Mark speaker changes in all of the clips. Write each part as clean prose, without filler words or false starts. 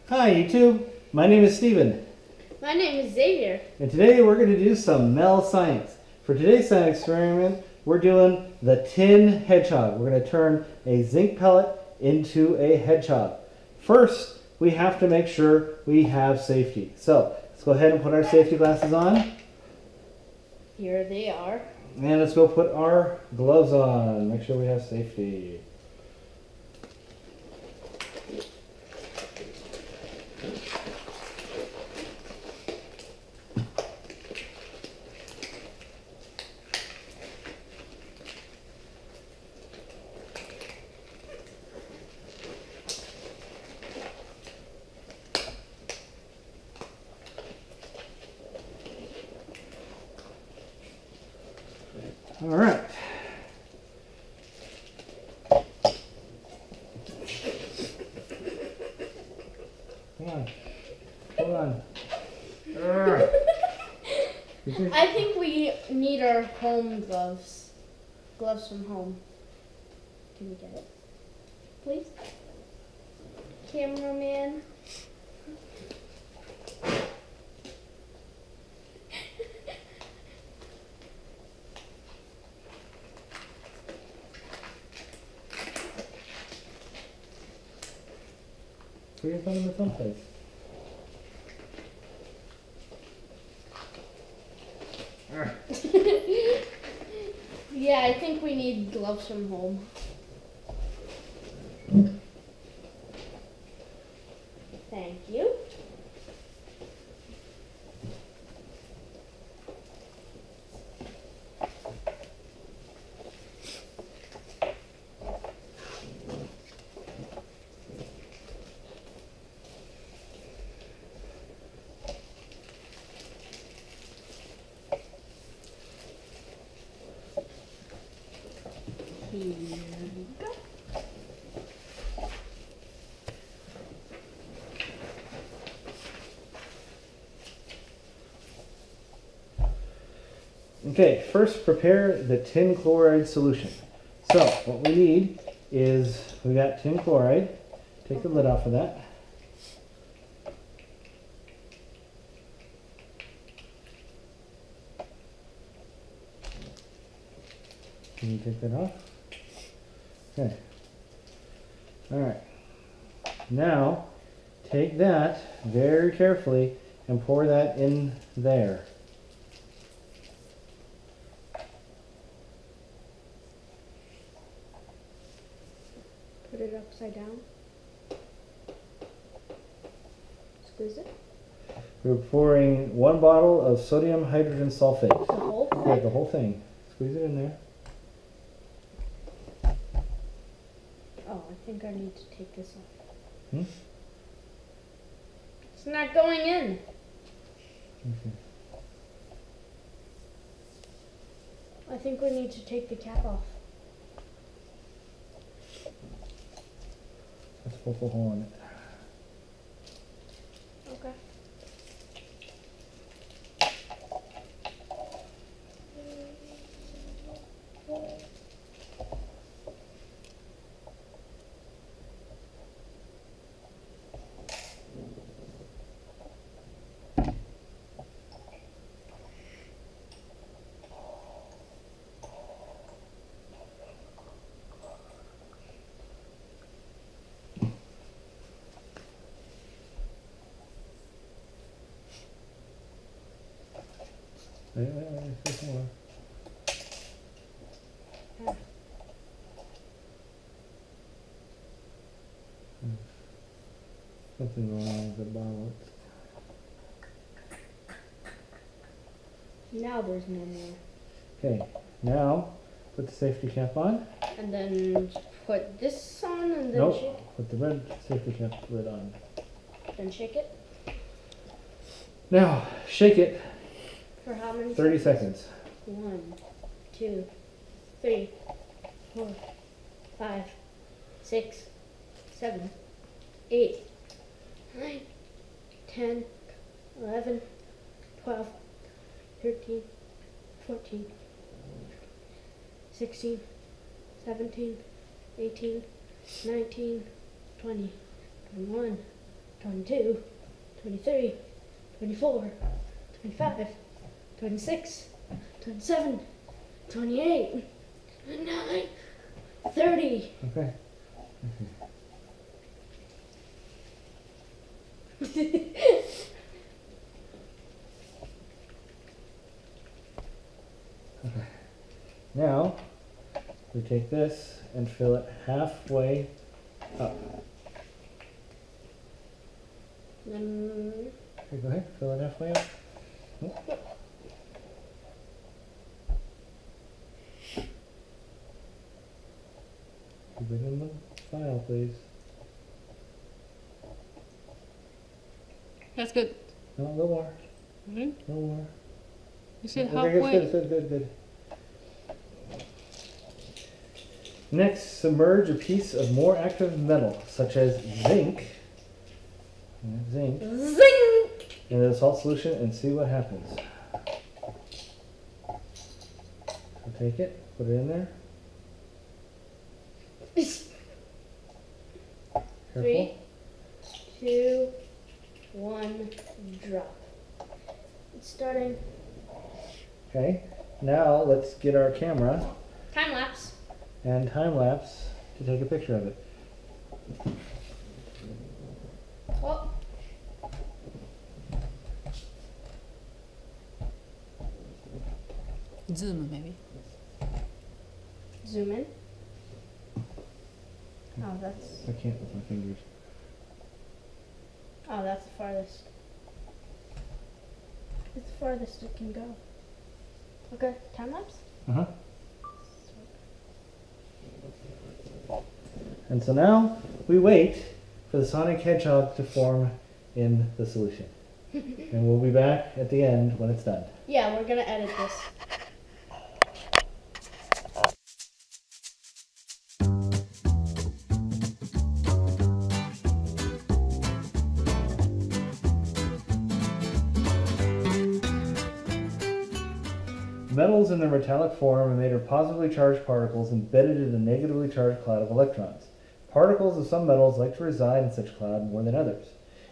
Speaker 1: Hi YouTube, my name is Steven.
Speaker 2: My name is Xavier.
Speaker 1: And today we're going to do some Mel Science. For today's science experiment, we're doing the Tin Hedgehog. We're going to turn a zinc pellet into a hedgehog. First, we have to make sure we have safety. So, let's go ahead and put our safety glasses on.
Speaker 2: Here they are.
Speaker 1: And let's go put our gloves on. Make sure we have safety. All right. Come on. Hold on.
Speaker 2: I think we need our home gloves. Gloves from home. Can we get it? Please? Cameraman.
Speaker 1: Put your thumb in the thumb place.
Speaker 2: Yeah, I think we need gloves from home. Thank you. Here we go.
Speaker 1: Okay, first prepare the tin chloride solution. So what we need is, we got tin chloride. Take the lid off of that. Can you take that off? Okay. All right. Now, take that very carefully and pour that in there.
Speaker 2: Put it upside down. Squeeze it.
Speaker 1: We're pouring 1 bottle of sodium hydrogen sulfate.
Speaker 2: The whole thing?
Speaker 1: Yeah, the whole thing. Squeeze it in there.
Speaker 2: Oh, I think I need to take this off.
Speaker 1: Hmm?
Speaker 2: It's not going in.
Speaker 1: Okay.
Speaker 2: I think we need to take the cap off.
Speaker 1: Let's poke a hole in it.
Speaker 2: Okay.
Speaker 1: Wait, there's more.
Speaker 2: Yeah.
Speaker 1: Something wrong with the bottle.
Speaker 2: Now there's no more.
Speaker 1: Okay, now put the safety cap on.
Speaker 2: And then put this on and then
Speaker 1: Nope,
Speaker 2: shake it.
Speaker 1: put the red safety cap lid on.
Speaker 2: Then shake it.
Speaker 1: Now, shake it
Speaker 2: For how many
Speaker 1: 30 seconds.
Speaker 2: 1, 2, 3, 4, 5, 6, 7, 8, 9, 10, 11, 12, 13, 14, 16, 17, 18, 19, 20, 21, 22, 23, 24, 25, 26, 27, 28, 29, 30.
Speaker 1: Okay. Okay. Now, we take this and fill it halfway up. Okay, go ahead, fill it halfway up. Keep it in the file, please.
Speaker 3: That's good.
Speaker 1: No, no more.
Speaker 3: Really?
Speaker 1: No more.
Speaker 3: You said
Speaker 1: Okay,
Speaker 3: halfway.
Speaker 1: good. Next, submerge a piece of more active metal, such as zinc,
Speaker 2: Zing!
Speaker 1: in a salt solution and see what happens. So take it, put it in there. Careful.
Speaker 2: 3, 2, 1, drop. It's starting.
Speaker 1: Okay, now let's get our camera
Speaker 2: Time lapse.
Speaker 1: and time lapse to take a picture of it.
Speaker 2: Oh,
Speaker 3: Zoom, maybe.
Speaker 2: zoom in. Oh, that's
Speaker 1: I can't with my fingers.
Speaker 2: the farthest. It's the farthest it can go. Okay, time lapse.
Speaker 1: Uh-huh. And so now we wait for the Sonic Hedgehog to form in the solution. And we'll be back at the end when it's done.
Speaker 2: Yeah, we're gonna edit this.
Speaker 1: Metals in their metallic form are made of positively charged particles embedded in a negatively charged cloud of electrons. Particles of some metals like to reside in such a cloud more than others.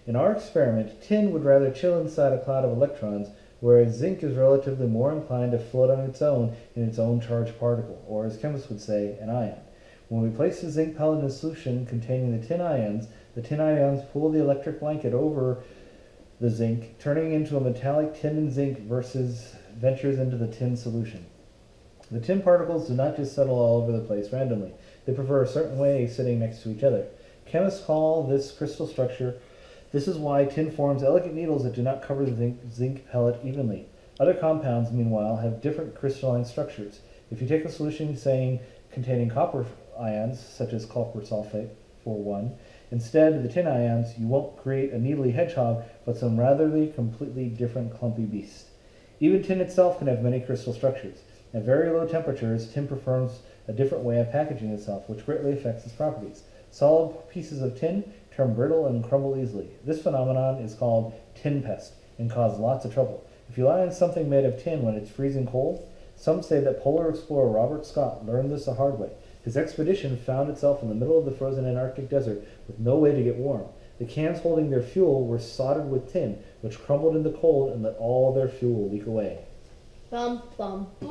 Speaker 1: In our experiment, tin would rather chill inside a cloud of electrons, whereas zinc is relatively more inclined to float on its own in its own charged particle, or as chemists would say, an ion. When we place the zinc pellet in a solution containing the tin ions pull the electric blanket over the zinc, turning into a metallic tin and zinc versus ventures into the tin solution. The tin particles do not just settle all over the place randomly. They prefer a certain way sitting next to each other. Chemists call this crystal structure. This is why tin forms elegant needles that do not cover the zinc pellet evenly. Other compounds, meanwhile, have different crystalline structures. If you take a solution, saying, containing copper ions, such as copper sulfate, 4,1, instead of the tin ions, you won't create a needly hedgehog, but some ratherly completely different clumpy beast. Even tin itself can have many crystal structures. At very low temperatures, tin performs a different way of packaging itself, which greatly affects its properties. Solid pieces of tin turn brittle and crumble easily. This phenomenon is called tin pest and causes lots of trouble. If you lie on something made of tin when it's freezing cold, some say that polar explorer Robert Scott learned this the hard way. His expedition found itself in the middle of the frozen Antarctic desert with no way to get warm. The cans holding their fuel were soldered with tin, which crumbled in the cold and let all their fuel leak away.
Speaker 2: Bum, bum, bum.